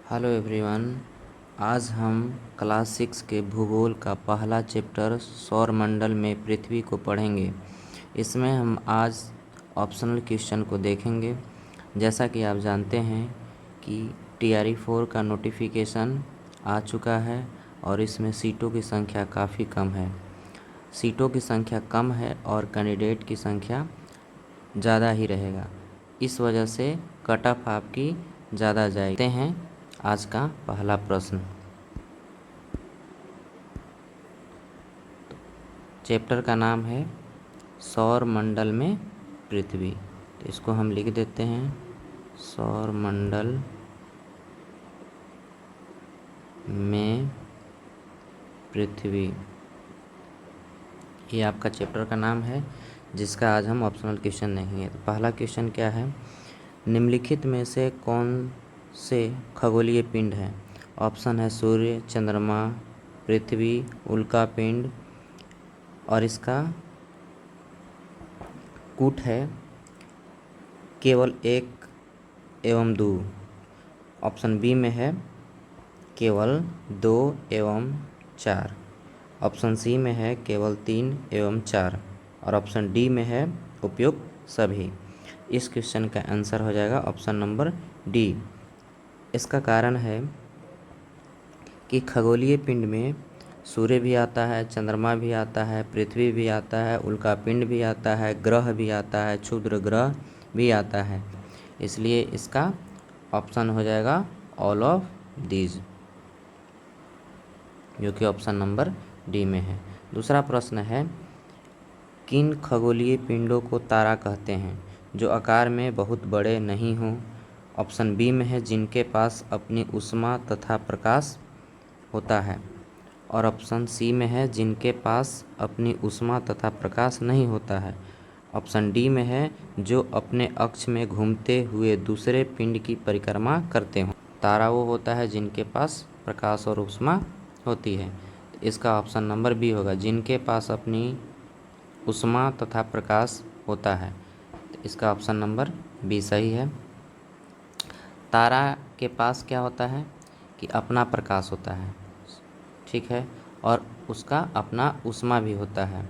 Hello everyone. आज हम class 6 के भूगोल का पहला चैप्टर सौरमंडल में पृथ्वी को पढ़ेंगे। इसमें हम आज ऑप्शनल क्वेश्चन को देखेंगे। जैसा कि आप जानते हैं कि TRE 4 का नोटिफिकेशन आ चुका है और इसमें सीटों की संख्या काफ़ी कम है। सीटों की संख्या कम है और कैंडिडेट की संख्या ज़्यादा ही रहेगा। इस वजह से कट ऑफ आपकी ज़्यादा जाएगी। देखते हैं आज का पहला प्रश्न। चैप्टर का नाम है सौर मंडल में पृथ्वी। तो इसको हम लिख देते हैं सौर मंडल में पृथ्वी। ये आपका चैप्टर का नाम है जिसका आज हम ऑप्शनल क्वेश्चन नहीं है। तो पहला क्वेश्चन क्या है, निम्नलिखित में से कौन से खगोलीय पिंड हैं? ऑप्शन है सूर्य, चंद्रमा, पृथ्वी, उल्का पिंड और इसका कूट है केवल 1 एवं 2। ऑप्शन बी में है केवल 2 एवं 4। ऑप्शन सी में है केवल 3 एवं 4 और ऑप्शन डी में है उपयुक्त सभी। इस क्वेश्चन का आंसर हो जाएगा ऑप्शन नंबर डी। इसका कारण है कि खगोलीय पिंड में सूर्य भी आता है, चंद्रमा भी आता है, पृथ्वी भी आता है, उल्का पिंड भी आता है, ग्रह भी आता है, क्षुद्र ग्रह भी आता है। इसलिए इसका ऑप्शन हो जाएगा ऑल ऑफ दीज, जो कि ऑप्शन नंबर डी में है। दूसरा प्रश्न है, किन खगोलीय पिंडों को तारा कहते हैं जो आकार में बहुत बड़े नहीं हों? ऑप्शन बी में है जिनके पास अपनी ऊष्मा तथा प्रकाश होता है और ऑप्शन सी में है जिनके पास अपनी ऊष्मा तथा प्रकाश नहीं होता है। ऑप्शन डी में है जो अपने अक्ष में घूमते हुए दूसरे पिंड की परिक्रमा करते हों। तारा वो होता है जिनके पास प्रकाश और ऊष्मा होती है। तो इसका ऑप्शन नंबर बी होगा, जिनके पास अपनी ऊष्मा तथा प्रकाश होता है। तो इसका ऑप्शन नंबर बी सही है। तारा के पास क्या होता है कि अपना प्रकाश होता है, ठीक है, और उसका अपना ऊष्मा भी होता है।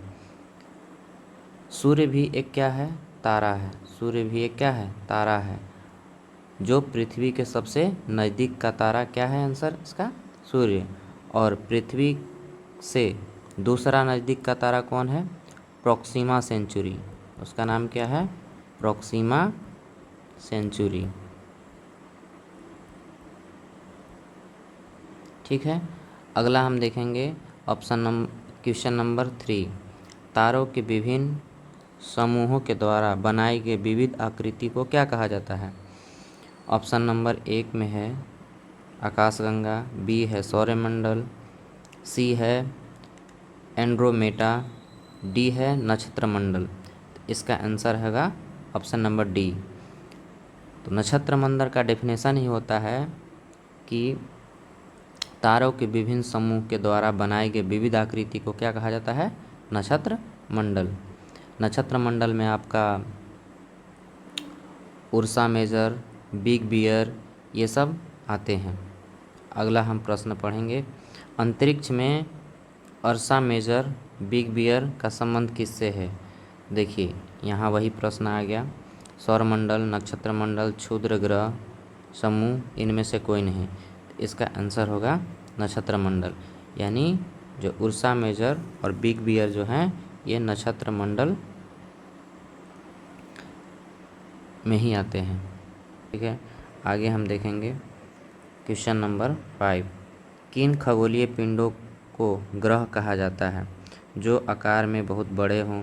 सूर्य भी एक क्या है, तारा है। सूर्य भी एक क्या है, तारा है। जो पृथ्वी के सबसे नज़दीक का तारा क्या है, आंसर इसका सूर्य। और पृथ्वी से दूसरा नज़दीक का तारा कौन है, प्रॉक्सिमा सेंचुरी। उसका नाम क्या है, प्रॉक्सिमा सेंचुरी, ठीक है। अगला हम देखेंगे क्वेश्चन नंबर 3। तारों के विभिन्न समूहों के द्वारा बनाई गई विविध आकृति को क्या कहा जाता है? ऑप्शन नंबर 1 में है आकाशगंगा, बी है सौरमंडल, सी है एंड्रोमेडा, डी है नक्षत्रमंडल। इसका आंसर होगा ऑप्शन नंबर डी। तो नक्षत्रमंडल का डेफिनेशन ही होता है कि तारों के विभिन्न समूह के द्वारा बनाई गई विविध आकृति को क्या कहा जाता है, नक्षत्र मंडल। नक्षत्र मंडल में आपका उर्सा मेजर, बिग बियर ये सब आते हैं। अगला हम प्रश्न पढ़ेंगे, अंतरिक्ष में अर्सा मेजर, बिग बियर का संबंध किससे है? देखिए यहाँ वही प्रश्न आ गया, सौरमंडल, नक्षत्र मंडल, क्षुद्र ग्रह समूह इनमें से कोई नहीं। इसका आंसर होगा नक्षत्र मंडल, यानी जो उर्सा मेजर और बिग बियर जो हैं ये नक्षत्र मंडल में ही आते हैं, ठीक है। आगे हम देखेंगे क्वेश्चन नंबर 5। किन खगोलीय पिंडों को ग्रह कहा जाता है जो आकार में बहुत बड़े हों?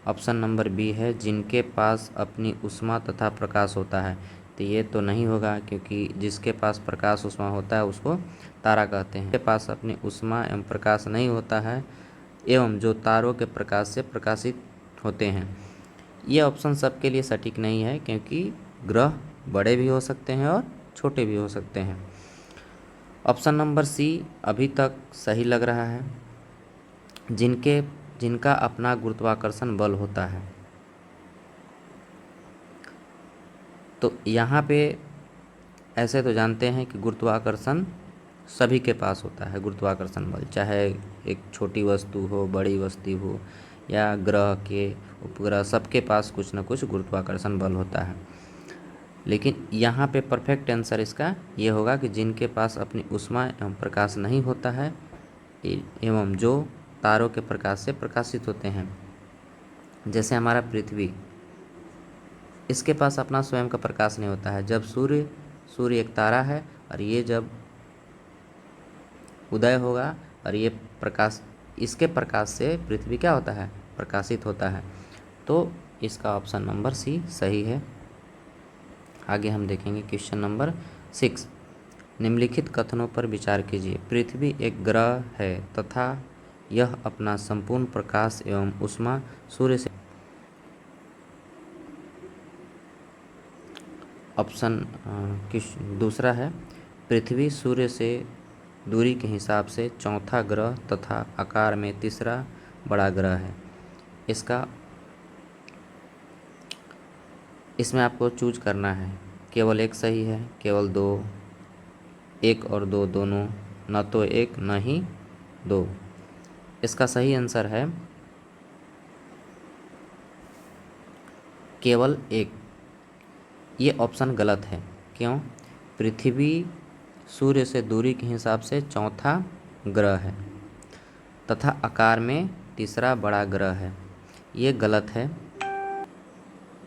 ऑप्शन नंबर बी है जिनके पास अपनी ऊष्मा तथा प्रकाश होता है। तो ये तो नहीं होगा, क्योंकि जिसके पास प्रकाश ऊष्मा होता है उसको तारा कहते हैं। जिसके पास अपनी ऊष्मा एवं प्रकाश नहीं होता है एवं जो तारों के प्रकाश से प्रकाशित होते हैं। ये ऑप्शन सबके लिए सटीक नहीं है, क्योंकि ग्रह बड़े भी हो सकते हैं और छोटे भी हो सकते हैं। ऑप्शन नंबर सी अभी तक सही लग रहा है, जिनका अपना गुरुत्वाकर्षण बल होता है। तो यहाँ पे ऐसे तो जानते हैं कि गुरुत्वाकर्षण सभी के पास होता है, गुरुत्वाकर्षण बल, चाहे एक छोटी वस्तु हो, बड़ी वस्तु हो, या ग्रह के उपग्रह, सबके पास कुछ न कुछ गुरुत्वाकर्षण बल होता है। लेकिन यहाँ पे परफेक्ट आंसर इसका ये होगा कि जिनके पास अपनी ऊष्मा एवं प्रकाश नहीं होता है, एवं जो तारों के प्रकाश से प्रकाशित होते हैं, जैसे हमारा पृथ्वी, इसके पास अपना स्वयं का प्रकाश नहीं होता है। जब सूर्य एक तारा है, और ये जब उदय होगा और ये प्रकाश, इसके प्रकाश से पृथ्वी क्या होता है, प्रकाशित होता है। तो इसका ऑप्शन नंबर सी सही है। आगे हम देखेंगे क्वेश्चन नंबर 6। निम्नलिखित कथनों पर विचार कीजिए। पृथ्वी एक ग्रह है तथा यह अपना संपूर्ण प्रकाश एवं ऊष्मा सूर्य से। ऑप्शन दूसरा है, पृथ्वी सूर्य से दूरी के हिसाब से चौथा ग्रह तथा आकार में तीसरा बड़ा ग्रह है। इसमें आपको चूज करना है, केवल एक सही है, केवल दो, एक और दो दोनों, न तो एक न ही दो। इसका सही आंसर है केवल एक। ये ऑप्शन गलत है। क्यों? पृथ्वी सूर्य से दूरी के हिसाब से चौथा ग्रह है तथा आकार में तीसरा बड़ा ग्रह है, ये गलत है।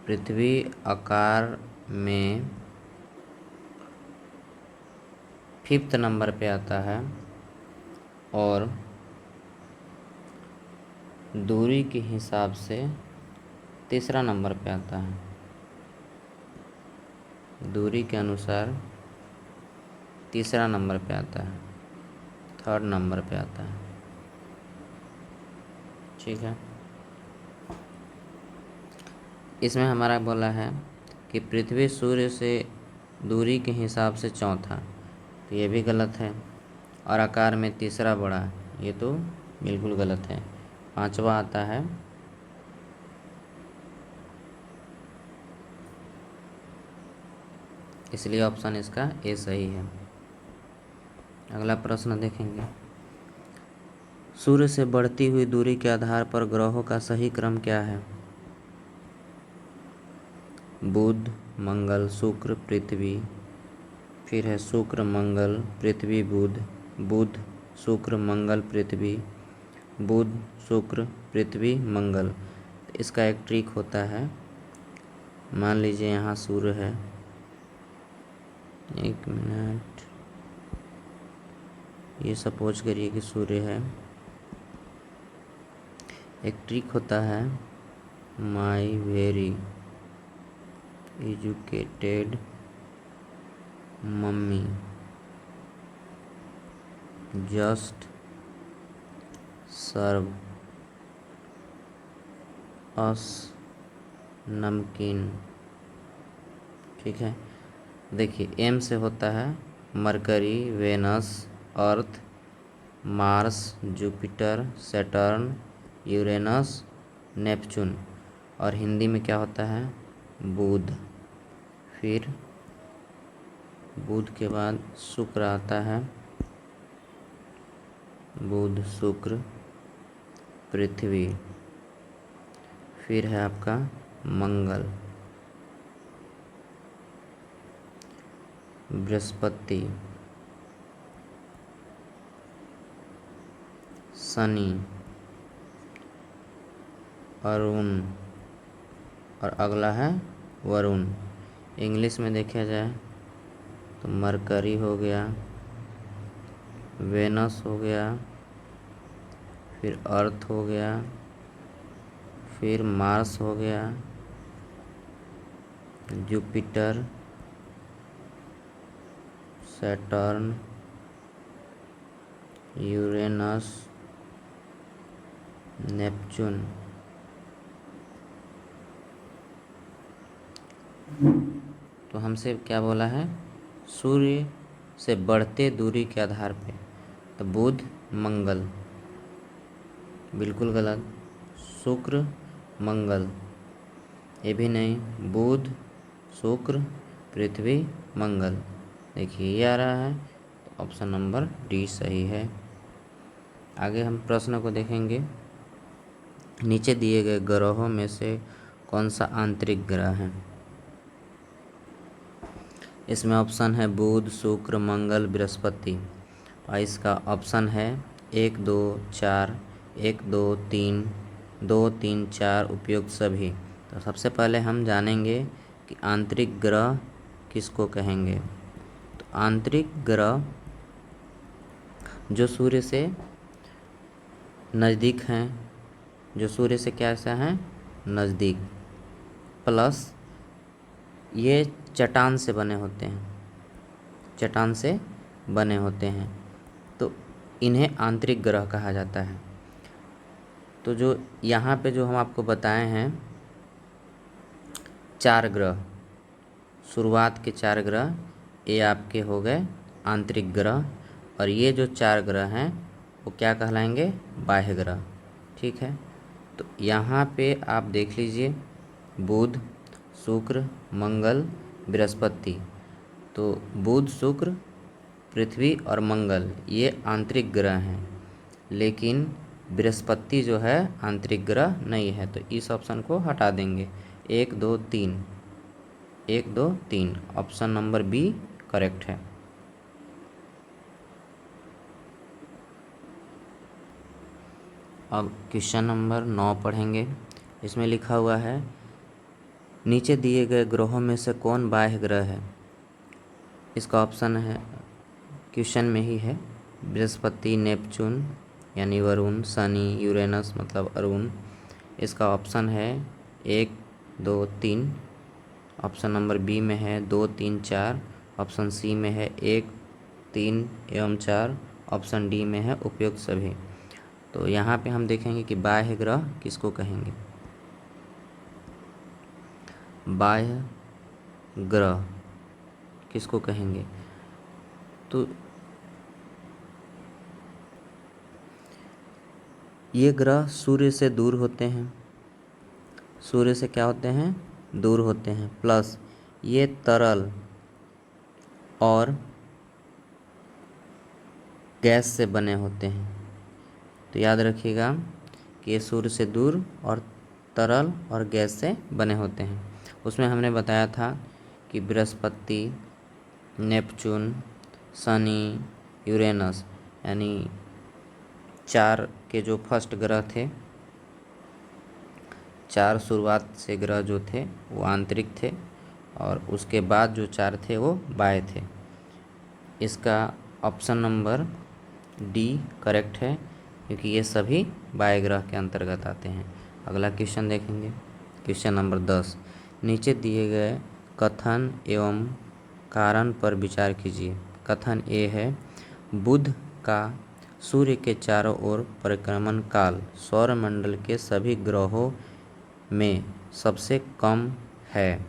पृथ्वी आकार में 5th नंबर पे आता है और दूरी के हिसाब से तीसरा नंबर पे आता है। दूरी के अनुसार तीसरा नंबर पे आता है, 3rd नंबर पे आता है। ठीक है, इसमें हमारा बोला है कि पृथ्वी सूर्य से दूरी के हिसाब से चौथा, तो ये भी गलत है। और आकार में तीसरा बड़ा, ये तो बिल्कुल गलत है। 5वां आता है, इसलिए ऑप्शन इसका ए सही है। अगला प्रश्न देखेंगे। सूर्य से बढ़ती हुई दूरी के आधार पर ग्रहों का सही क्रम क्या है? बुध, मंगल, शुक्र, पृथ्वी। फिर है शुक्र, मंगल, पृथ्वी, बुध, बुध, शुक्र, मंगल, पृथ्वी, बुध, शुक्र, पृथ्वी, मंगल। इसका एक ट्रिक होता है। मान लीजिए यहाँ सूर्य है, एक मिनट, ये सपोज करिए कि सूर्य है। एक ट्रिक होता है, my very educated mummy just serve us नमकीन। ठीक है, देखिए एम से होता है Mercury, Venus, Earth, Mars, Jupiter, Saturn, Uranus, Neptune. और हिंदी में क्या होता है? बुध। फिर बुध के बाद शुक्र आता है, बुध, शुक्र, पृथ्वी। फिर है आपका मंगल, बृहस्पति, शनि, अरुण, और अगला है वरुण। इंग्लिश में देखा जाए तो मरकरी हो गया, वेनस हो गया, फिर अर्थ हो गया, फिर मार्स हो गया, जुपिटर, सैटर्न, यूरेनस, नेपच्यून। तो हमसे क्या बोला है? सूर्य से बढ़ते दूरी के आधार पे, तो बुध, मंगल, बिल्कुल गलत। शुक्र, मंगल, ये भी नहीं। बुध, शुक्र, पृथ्वी, मंगल, देखिए ये आ रहा है, तो ऑप्शन नंबर डी सही है। आगे हम प्रश्न को देखेंगे। नीचे दिए गए ग्रहों में से कौन सा आंतरिक ग्रह है? इसमें ऑप्शन है बुध, शुक्र, मंगल, बृहस्पति। और इसका ऑप्शन है 1, 2, 4, 1, 2, 3, 2, 3, 4 उपयुक्त सभी। तो सबसे पहले हम जानेंगे कि आंतरिक ग्रह किसको कहेंगे। तो आंतरिक ग्रह जो सूर्य से नज़दीक हैं, जो सूर्य से कैसा हैं, नज़दीक, प्लस ये चट्टान से बने होते हैं, चट्टान से बने होते हैं, तो इन्हें आंतरिक ग्रह कहा जाता है। तो जो यहाँ पे जो हम आपको बताए हैं 4 ग्रह, शुरुआत के 4 ग्रह, ये आपके हो गए आंतरिक ग्रह। और ये जो 4 ग्रह हैं वो क्या कहलाएंगे? बाह्य ग्रह। ठीक है, तो यहाँ पे आप देख लीजिए बुध, शुक्र, मंगल, बृहस्पति। तो बुध, शुक्र, पृथ्वी और मंगल ये आंतरिक ग्रह हैं, लेकिन बृहस्पति जो है आंतरिक ग्रह नहीं है। तो इस ऑप्शन को हटा देंगे। 1, 2, 3, 1, 2, 3 ऑप्शन नंबर बी करेक्ट है। अब क्वेश्चन नंबर 9 पढ़ेंगे। इसमें लिखा हुआ है नीचे दिए गए ग्रहों में से कौन बाह्य ग्रह है? इसका ऑप्शन है, क्वेश्चन में ही है, बृहस्पति, नेपच्यून यानी वरुण, शनि, यूरेनस मतलब अरुण। इसका ऑप्शन है 1, 2, 3। ऑप्शन नंबर बी में है 2, 3, 4। ऑप्शन सी में है 1, 3 एवं 4। ऑप्शन डी में है उपयुक्त सभी। तो यहाँ पे हम देखेंगे कि बाह्य ग्रह किसको कहेंगे। बाह्य ग्रह किसको कहेंगे? तो ये ग्रह सूर्य से दूर होते हैं, सूर्य से क्या होते हैं? दूर होते हैं, प्लस ये तरल और गैस से बने होते हैं। तो याद रखिएगा कि ये सूर्य से दूर और तरल और गैस से बने होते हैं। उसमें हमने बताया था कि बृहस्पति, नेपच्यून, शनि, यूरेनस यानी 4 के जो फर्स्ट ग्रह थे, 4 शुरुआत से ग्रह जो थे वो आंतरिक थे, और उसके बाद जो 4 थे वो बाह्य थे। इसका ऑप्शन नंबर डी करेक्ट है, क्योंकि ये सभी बाह्य ग्रह के अंतर्गत आते हैं। अगला क्वेश्चन देखेंगे, क्वेश्चन नंबर 10। नीचे दिए गए कथन एवं कारण पर विचार कीजिए। कथन ए है बुध का सूर्य के चारों ओर परिक्रमण काल सौरमंडल के सभी ग्रहों में सबसे कम है।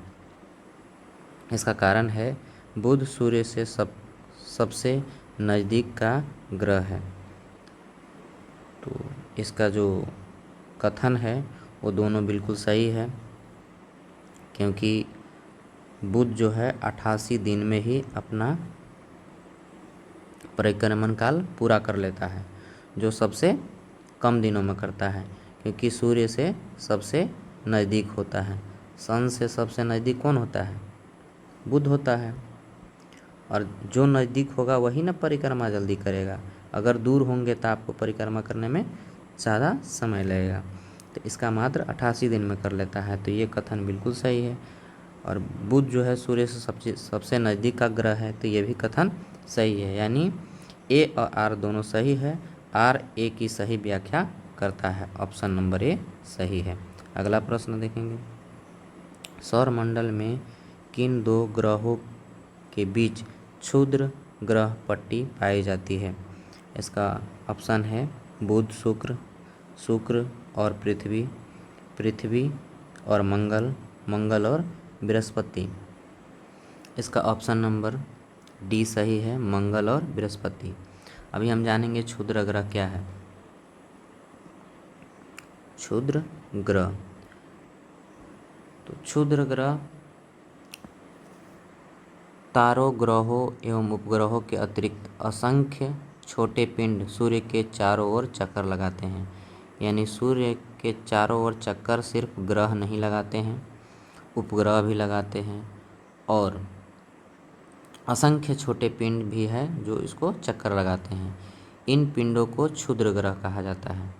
इसका कारण है बुध सूर्य से सबसे नज़दीक का ग्रह है। तो इसका जो कथन है वो दोनों बिल्कुल सही है, क्योंकि बुध जो है 88 दिन में ही अपना परिक्रमण काल पूरा कर लेता है, जो सबसे कम दिनों में करता है, क्योंकि सूर्य से सबसे नज़दीक होता है। सन से सबसे नज़दीक कौन होता है? बुध होता है। और जो नज़दीक होगा वही ना परिक्रमा जल्दी करेगा। अगर दूर होंगे तो आपको परिक्रमा करने में ज़्यादा समय लगेगा। तो इसका मात्र 88 दिन में कर लेता है, तो ये कथन बिल्कुल सही है। और बुध जो है सूर्य से सबसे नज़दीक का ग्रह है, तो ये भी कथन सही है। यानी ए और आर दोनों सही है, आर ए की सही व्याख्या करता है। ऑप्शन नंबर ए सही है। अगला प्रश्न देखेंगे, सौरमंडल में किन 2 ग्रहों के बीच क्षुद्र ग्रह पट्टी पाई जाती है? इसका ऑप्शन है बुध, शुक्र, शुक्र और पृथ्वी, पृथ्वी और मंगल, मंगल और बृहस्पति। इसका ऑप्शन नंबर डी सही है, मंगल और बृहस्पति। अभी हम जानेंगे क्षुद्र ग्रह क्या है। क्षुद्र ग्रह, तो क्षुद्र ग्रह तारों, ग्रहों एवं उपग्रहों के अतिरिक्त असंख्य छोटे पिंड सूर्य के चारों ओर चक्कर लगाते हैं। यानी सूर्य के चारों ओर चक्कर सिर्फ ग्रह नहीं लगाते हैं, उपग्रह भी लगाते हैं और असंख्य छोटे पिंड भी है जो इसको चक्कर लगाते हैं। इन पिंडों को क्षुद्र ग्रह कहा जाता है।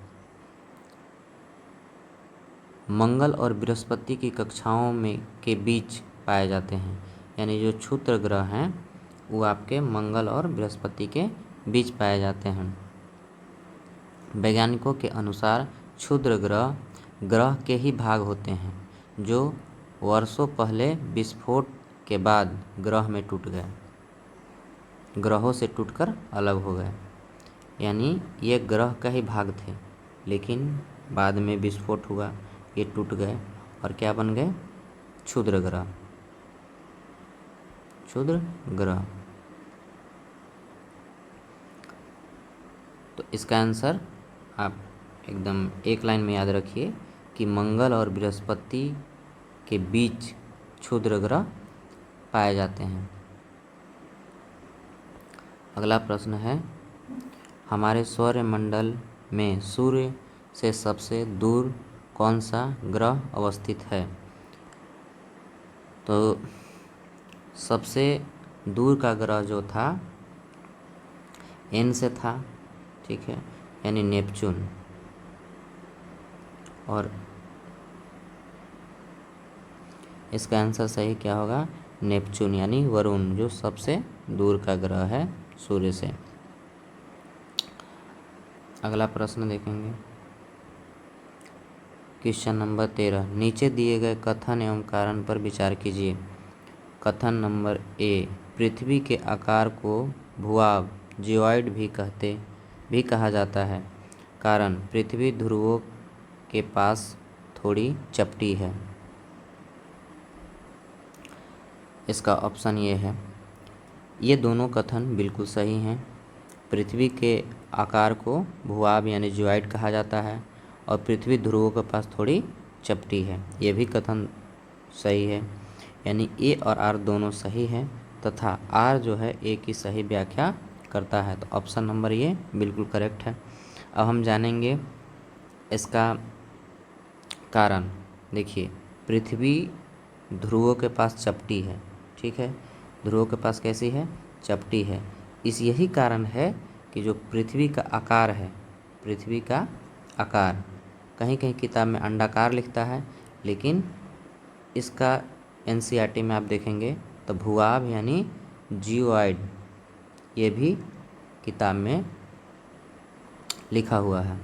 मंगल और बृहस्पति की कक्षाओं में के बीच पाए जाते हैं। यानी जो क्षुद्र ग्रह हैं वो आपके मंगल और बृहस्पति के बीच पाए जाते हैं। वैज्ञानिकों के अनुसार क्षुद्र ग्रह ग्रह के ही भाग होते हैं जो वर्षों पहले विस्फोट के बाद ग्रह में टूट गए, ग्रहों से टूटकर अलग हो गए। यानी ये ग्रह का ही भाग थे, लेकिन बाद में विस्फोट हुआ, ये टूट गए और क्या बन गए? क्षुद्र ग्रह। क्षुद्र ग्रह। तो इसका आंसर आप एकदम एक लाइन में याद रखिए कि मंगल और बृहस्पति के बीच क्षुद्र ग्रह पाए जाते हैं। अगला प्रश्न है, हमारे सौरमंडल में सूर्य से सबसे दूर कौन सा ग्रह अवस्थित है? तो सबसे दूर का ग्रह जो था एन से था, ठीक है, यानी नेपच्यून। और इसका आंसर सही क्या होगा? नेपच्यून यानी वरुण, जो सबसे दूर का ग्रह है सूर्य से। अगला प्रश्न देखेंगे, क्वेश्चन नंबर 13। नीचे दिए गए कथन एवं कारण पर विचार कीजिए। कथन नंबर ए, पृथ्वी के आकार को भूभाग जियोइड भी कहा जाता है। कारण, पृथ्वी ध्रुवों के पास थोड़ी चपटी है। इसका ऑप्शन ये है। ये दोनों कथन बिल्कुल सही हैं। पृथ्वी के आकार को भूभाग यानी जियोइड कहा जाता है और पृथ्वी ध्रुवों के पास थोड़ी चपटी है, ये भी कथन सही है। यानी ए और आर दोनों सही है तथा आर जो है ए की सही व्याख्या करता है। तो ऑप्शन नंबर ये बिल्कुल करेक्ट है। अब हम जानेंगे इसका कारण। देखिए, पृथ्वी ध्रुवों के पास चपटी है, ठीक है, ध्रुवों के पास कैसी है? चपटी है। यही कारण है कि जो पृथ्वी का आकार है, पृथ्वी का आकार कहीं कहीं किताब में अंडाकार लिखता है, लेकिन इसका एनसीईआरटी में आप देखेंगे तो भूभाग यानी जियोइड ये भी किताब में लिखा हुआ है।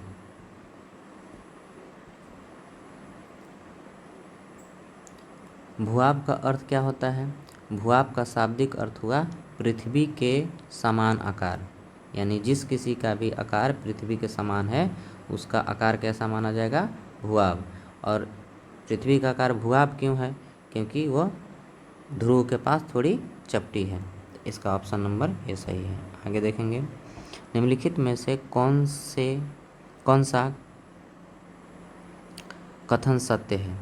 भूभाग का अर्थ क्या होता है? भूभाग का शाब्दिक अर्थ हुआ पृथ्वी के समान आकार। यानी जिस किसी का भी आकार पृथ्वी के समान है उसका आकार कैसा माना जाएगा? भूभाग। और पृथ्वी का आकार भूभाग क्यों है? क्योंकि वह ध्रुव के पास थोड़ी चपटी है। इसका ऑप्शन नंबर ए सही है। आगे देखेंगे, निम्नलिखित में से कौन सा कथन सत्य है?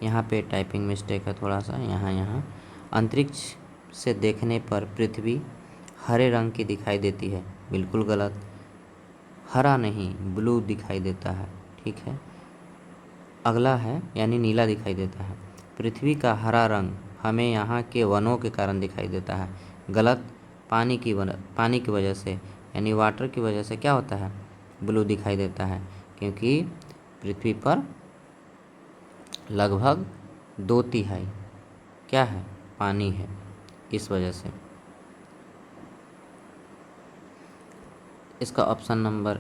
यहाँ पे टाइपिंग मिस्टेक है थोड़ा सा, यहाँ अंतरिक्ष से देखने पर पृथ्वी हरे रंग की दिखाई देती है। बिल्कुल गलत। हरा नहीं, ब्लू दिखाई देता है, ठीक है। अगला है यानी नीला दिखाई देता है। पृथ्वी का हरा रंग हमें यहाँ के वनों के कारण दिखाई देता है। गलत। पानी की वजह से यानी वाटर की वजह से क्या होता है? ब्लू दिखाई देता है, क्योंकि पृथ्वी पर लगभग 2/3 क्या है? पानी है, इस वजह से। इसका ऑप्शन नंबर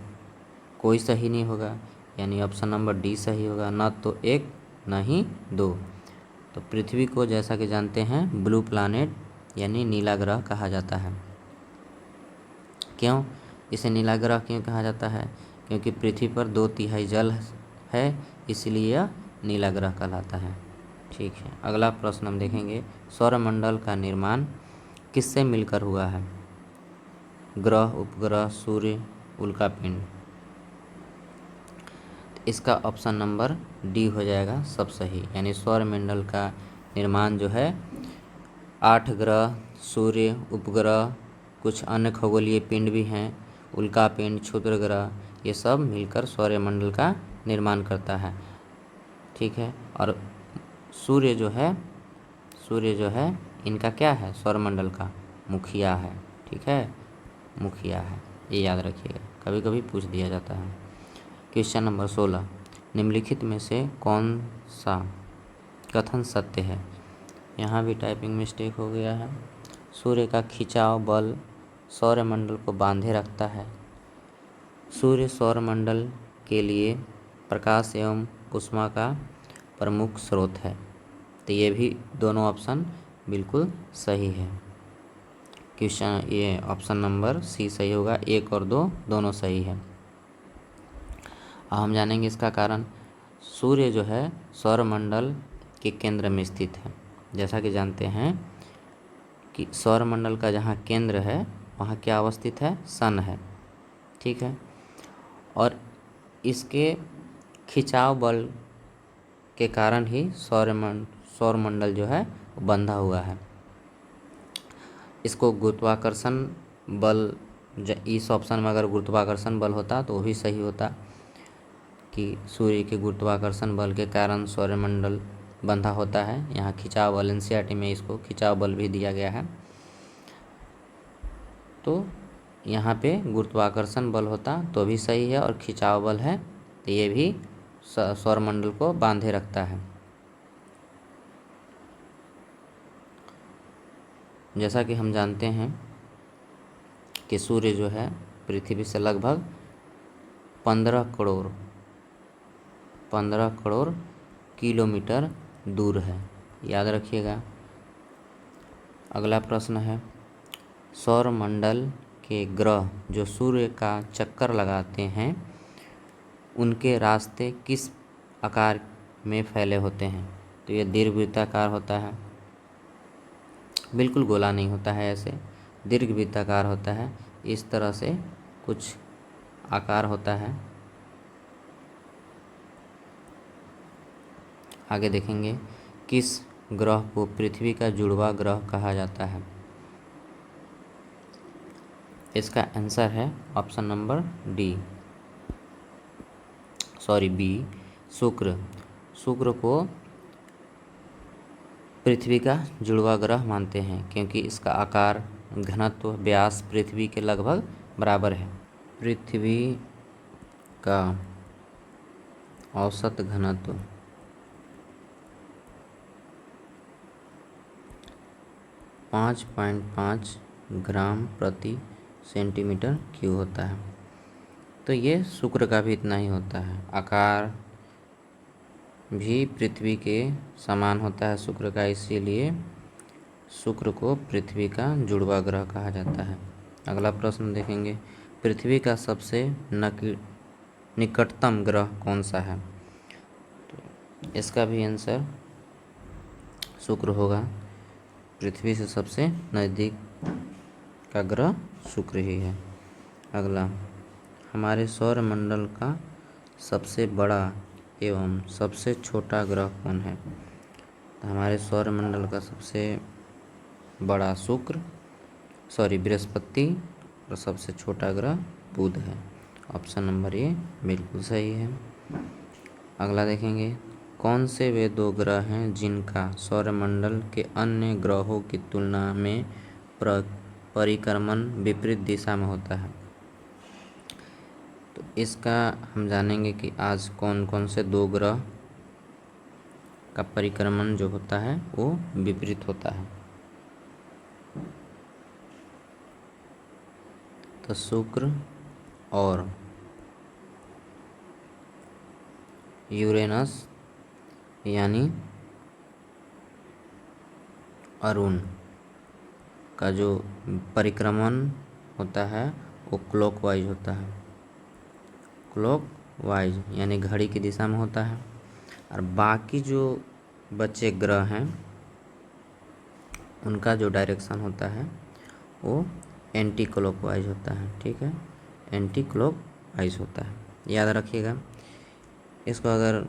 कोई सही नहीं होगा, यानी ऑप्शन नंबर डी सही होगा। न तो एक न ही दो। तो पृथ्वी को जैसा कि जानते हैं ब्लू प्लैनेट यानी नीला ग्रह कहा जाता है। क्यों इसे नीला ग्रह क्यों कहा जाता है? क्योंकि पृथ्वी पर 2/3 जल है, इसलिए यह नीला ग्रह कहलाता है। ठीक है, अगला प्रश्न हम देखेंगे, सौरमंडल का निर्माण किससे मिलकर हुआ है? ग्रह, उपग्रह, सूर्य, उल्कापिंड। इसका ऑप्शन नंबर डी हो जाएगा सब सही। यानी सौरमंडल का निर्माण जो है 8 ग्रह, सूर्य, उपग्रह, कुछ अन्य खगोलीय पिंड भी हैं, उल्का पिंड, क्षुद्र ग्रह, ये सब मिलकर सौरमंडल का निर्माण करता है। ठीक है। और सूर्य जो है इनका क्या है, सौरमंडल का मुखिया है। ठीक है, मुखिया है, ये याद रखिएगा, कभी कभी पूछ दिया जाता है। क्वेश्चन नंबर 16, निम्नलिखित में से कौन सा कथन सत्य है। यहाँ भी टाइपिंग मिस्टेक हो गया है। सूर्य का खिंचाव बल सौरमंडल को बांधे रखता है। सूर्य सौरमंडल के लिए प्रकाश एवं ऊष्मा का प्रमुख स्रोत है। तो ये भी दोनों ऑप्शन बिल्कुल सही है। क्वेश्चन ये ऑप्शन नंबर सी सही होगा, 1 और 2 दोनों सही है। अब हम जानेंगे इसका कारण। सूर्य जो है सौरमंडल के केंद्र में स्थित है। जैसा कि जानते हैं कि सौरमंडल का जहाँ केंद्र है वहाँ क्या अवस्थित है, सन है। ठीक है। और इसके खिंचाव बल के कारण ही सौरमंडल जो है बंधा हुआ है। इसको गुरुत्वाकर्षण बल, इस ऑप्शन में अगर गुरुत्वाकर्षण बल होता तो वो भी सही होता कि सूर्य के गुरुत्वाकर्षण बल के कारण सौरमंडल बंधा होता है। यहाँ खिंचाव बल, एनसीईआरटी में इसको खिंचाव बल भी दिया गया है। तो यहाँ पे गुरुत्वाकर्षण बल होता तो भी सही है, और खिंचाव बल है तो ये भी सौरमंडल को बांधे रखता है। जैसा कि हम जानते हैं कि सूर्य जो है पृथ्वी से लगभग 15 करोड़ किलोमीटर दूर है, याद रखिएगा। अगला प्रश्न है, सौरमंडल के ग्रह जो सूर्य का चक्कर लगाते हैं उनके रास्ते किस आकार में फैले होते हैं। तो ये दीर्घवृत्ताकार होता है, बिल्कुल गोला नहीं होता है, ऐसे दीर्घवृत्ताकार होता है। इस तरह से कुछ आकार होता है। आगे देखेंगे, किस ग्रह को पृथ्वी का जुड़वा ग्रह कहा जाता है। इसका आंसर है ऑप्शन नंबर बी, शुक्र। शुक्र को पृथ्वी का जुड़वा ग्रह मानते हैं क्योंकि इसका आकार, घनत्व, व्यास पृथ्वी के लगभग बराबर है। पृथ्वी का औसत घनत्व 5.5 ग्राम प्रति सेंटीमीटर क्यूब होता है। तो ये शुक्र का भी इतना ही होता है। आकार भी पृथ्वी के समान होता है शुक्र का, इसीलिए शुक्र को पृथ्वी का जुड़वा ग्रह कहा जाता है। अगला प्रश्न देखेंगे, पृथ्वी का सबसे निकटतम ग्रह कौन सा है। तो इसका भी आंसर शुक्र होगा। पृथ्वी से सबसे नज़दीक का ग्रह शुक्र ही है। अगला, हमारे सौरमंडल का सबसे बड़ा एवं सबसे छोटा ग्रह कौन है। तो हमारे सौरमंडल का सबसे बड़ा बृहस्पति और सबसे छोटा ग्रह बुध है। ऑप्शन नंबर ए बिल्कुल सही है। अगला देखेंगे, कौन से वे 2 ग्रह हैं जिनका सौरमंडल के अन्य ग्रहों की तुलना में परिक्रमण विपरीत दिशा में होता है। तो इसका हम जानेंगे कि आज कौन कौन से 2 ग्रह का परिक्रमण जो होता है वो विपरीत होता है। तो शुक्र और यूरेनस यानी अरुण का जो परिक्रमण होता है वो क्लॉकवाइज होता है। क्लॉकवाइज यानी घड़ी की दिशा में होता है। और बाकी जो बचे ग्रह हैं उनका जो डायरेक्शन होता है वो एंटी क्लॉकवाइज होता है। ठीक है, एंटी क्लॉकवाइज होता है, याद रखिएगा। इसको अगर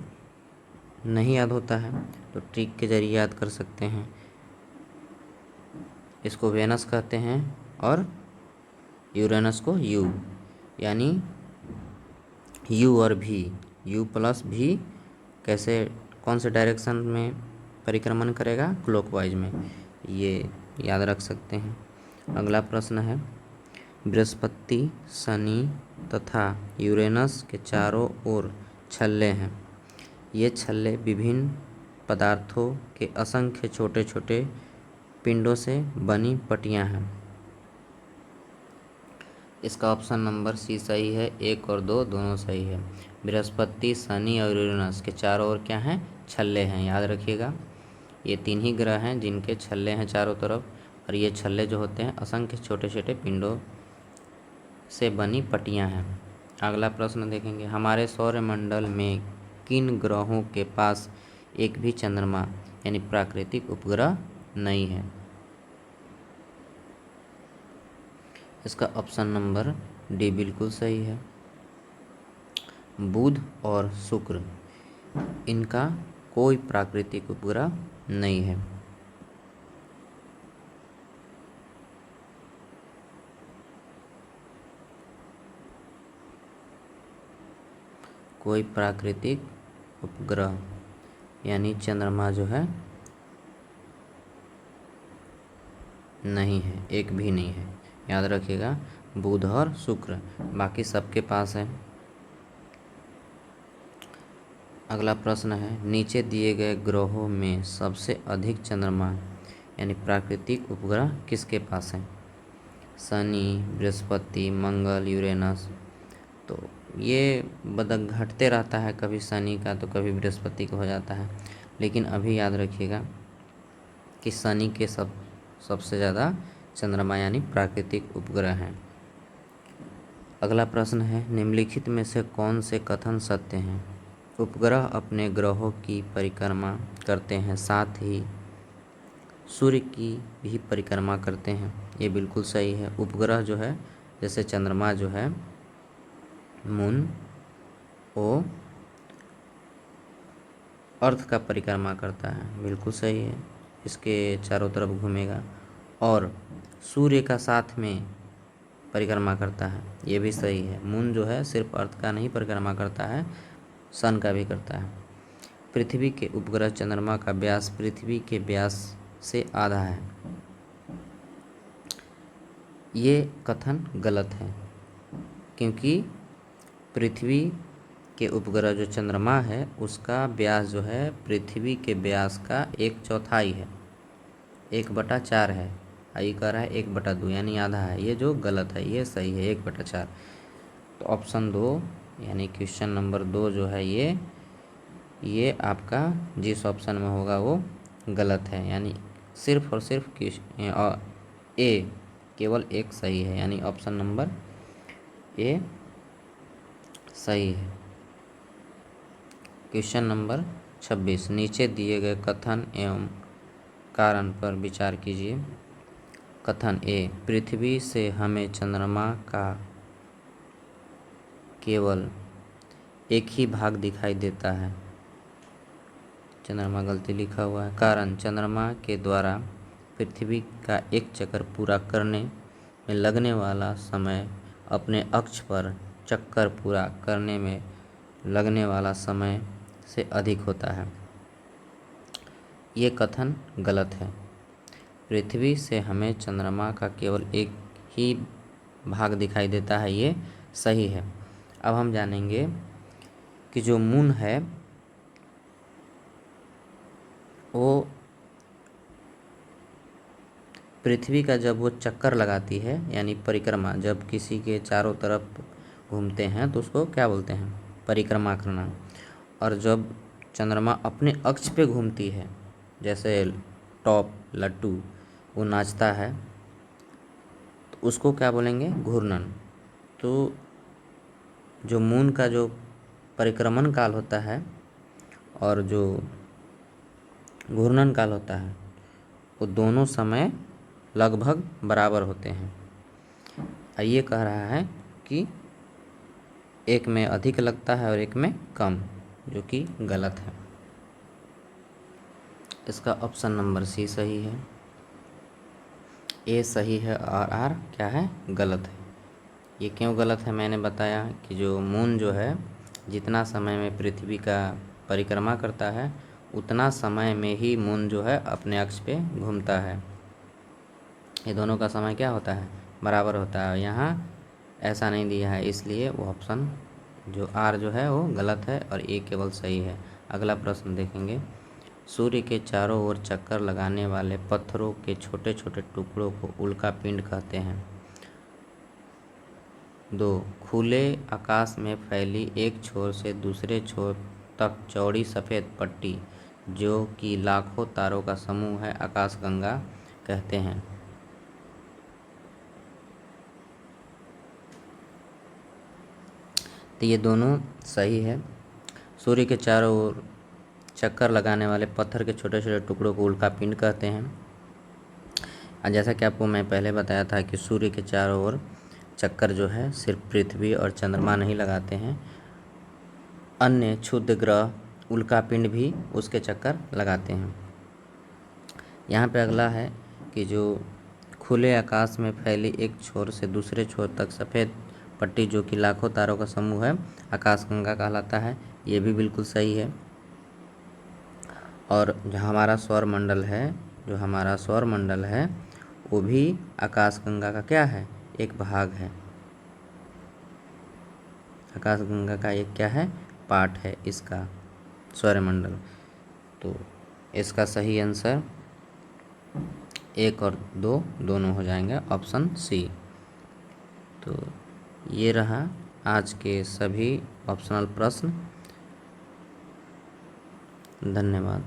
नहीं याद होता है तो ट्रिक के जरिए याद कर सकते हैं। इसको वेनस कहते हैं, और यूरेनस को यू, यानी यू और भी, यू प्लस भी कैसे, कौन से डायरेक्शन में परिक्रमण करेगा, क्लॉकवाइज में, ये याद रख सकते हैं। अगला प्रश्न है, बृहस्पति, शनि तथा यूरेनस के चारों ओर छल्ले हैं। ये छल्ले विभिन्न पदार्थों के असंख्य छोटे छोटे पिंडों से बनी पट्टियाँ हैं। इसका ऑप्शन नंबर सी सही है, 1 और 2 दोनों सही है। बृहस्पति, शनि और यूरेनस के चारों ओर क्या हैं, छल्ले हैं, याद रखिएगा। ये 3 ही ग्रह हैं जिनके छल्ले हैं चारों तरफ, और ये छल्ले जो होते हैं असंख्य छोटे छोटे पिंडों से बनी पट्टियाँ हैं। अगला प्रश्न देखेंगे, हमारे सौरमंडल में किन ग्रहों के पास एक भी चंद्रमा यानी प्राकृतिक उपग्रह नहीं है। इसका ऑप्शन नंबर डी बिल्कुल सही है। बुध और शुक्र, इनका कोई प्राकृतिक उपग्रह नहीं है। कोई प्राकृतिक उपग्रह यानी चंद्रमा जो है नहीं है, एक भी नहीं है, याद रखिएगा। बुध और शुक्र, बाकी सबके पास है। अगला प्रश्न है, नीचे दिए गए ग्रहों में सबसे अधिक चंद्रमा यानी प्राकृतिक उपग्रह किसके पास है। शनि, बृहस्पति, मंगल, यूरेनस। तो ये बदल घटते रहता है, कभी शनि का तो कभी बृहस्पति का हो जाता है, लेकिन अभी याद रखिएगा कि शनि के सबसे ज़्यादा चंद्रमा यानी प्राकृतिक उपग्रह हैं। अगला प्रश्न है, निम्नलिखित में से कौन से कथन सत्य हैं। उपग्रह अपने ग्रहों की परिक्रमा करते हैं, साथ ही सूर्य की भी परिक्रमा करते हैं। ये बिल्कुल सही है। उपग्रह जो है, जैसे चंद्रमा जो है मून, वो अर्थ का परिक्रमा करता है, बिल्कुल सही है, इसके चारों तरफ घूमेगा, और सूर्य का साथ में परिक्रमा करता है, ये भी सही है। मून जो है सिर्फ अर्थ का नहीं परिक्रमा करता है, सन का भी करता है। पृथ्वी के उपग्रह चंद्रमा का व्यास पृथ्वी के व्यास से आधा है। ये कथन गलत है, क्योंकि पृथ्वी के उपग्रह जो चंद्रमा है उसका व्यास जो है पृथ्वी के व्यास का 1/4 है, 1/4 है। ये कह रहा है 1/2 यानी आधा है, ये जो गलत है, ये सही है 1/4। तो ऑप्शन 2 यानी क्वेश्चन नंबर 2 जो है ये आपका जिस ऑप्शन में होगा वो गलत है, यानी सिर्फ और सिर्फ ए केवल एक सही है, यानी ऑप्शन नंबर ए सही है। क्वेश्चन नंबर 26, नीचे दिए गए कथन एवं कारण पर विचार कीजिए। कथन ए, पृथ्वी से हमें चंद्रमा का केवल एक ही भाग दिखाई देता है। चंद्रमा गलती लिखा हुआ है। कारण, चंद्रमा के द्वारा पृथ्वी का एक चक्कर पूरा करने में लगने वाला समय अपने अक्ष पर चक्कर पूरा करने में लगने वाला समय से अधिक होता है। ये कथन गलत है। पृथ्वी से हमें चंद्रमा का केवल एक ही भाग दिखाई देता है, ये सही है। अब हम जानेंगे कि जो मून है वो पृथ्वी का जब वो चक्कर लगाती है यानी परिक्रमा, जब किसी के चारों तरफ घूमते हैं तो उसको क्या बोलते हैं, परिक्रमा करना। और जब चंद्रमा अपने अक्ष पे घूमती है, जैसे टॉप लट्टू वो नाचता है, तो उसको क्या बोलेंगे, घूर्णन। तो जो मून का जो परिक्रमण काल होता है और जो घूर्णन काल होता है वो दोनों समय लगभग बराबर होते हैं। ये कह रहा है कि एक में अधिक लगता है और एक में कम, जो कि गलत है। इसका ऑप्शन नंबर सी सही है। ए सही है और आर क्या है, गलत है। ये क्यों गलत है, मैंने बताया कि जो मून जो है जितना समय में पृथ्वी का परिक्रमा करता है उतना समय में ही मून जो है अपने अक्ष पे घूमता है। ये दोनों का समय क्या होता है, बराबर होता है। यहाँ ऐसा नहीं दिया है, इसलिए वो ऑप्शन जो आर जो है वो गलत है और ए केवल सही है। अगला प्रश्न देखेंगे। सूर्य के चारों ओर चक्कर लगाने वाले पत्थरों के छोटे छोटे टुकड़ों को उल्का पिंड कहते हैं। 2 खुले आकाश में फैली एक छोर से दूसरे छोर तक चौड़ी सफ़ेद पट्टी जो कि लाखों तारों का समूह है आकाशगंगा कहते हैं। तो ये दोनों सही है। सूर्य के चारों ओर चक्कर लगाने वाले पत्थर के छोटे छोटे टुकड़ों को उल्का पिंड कहते हैं। और जैसा कि आपको मैं पहले बताया था कि सूर्य के चारों ओर चक्कर जो है सिर्फ पृथ्वी और चंद्रमा नहीं लगाते हैं, अन्य क्षुद्र ग्रह उल्का पिंड भी उसके चक्कर लगाते हैं। यहाँ पे अगला है कि जो खुले आकाश में फैली एक छोर से दूसरे छोर तक सफ़ेद पट्टी जो कि लाखों तारों का समूह है आकाशगंगा कहलाता है। ये भी बिल्कुल सही है। और जो हमारा सौर मंडल है वो भी आकाशगंगा का क्या है, एक भाग है। आकाशगंगा का एक क्या है, पार्ट है इसका सौरमंडल। तो इसका सही आंसर 1 और 2 दोनों हो जाएंगे, ऑप्शन सी। तो ये रहा आज के सभी ऑप्शनल प्रश्न। धन्यवाद।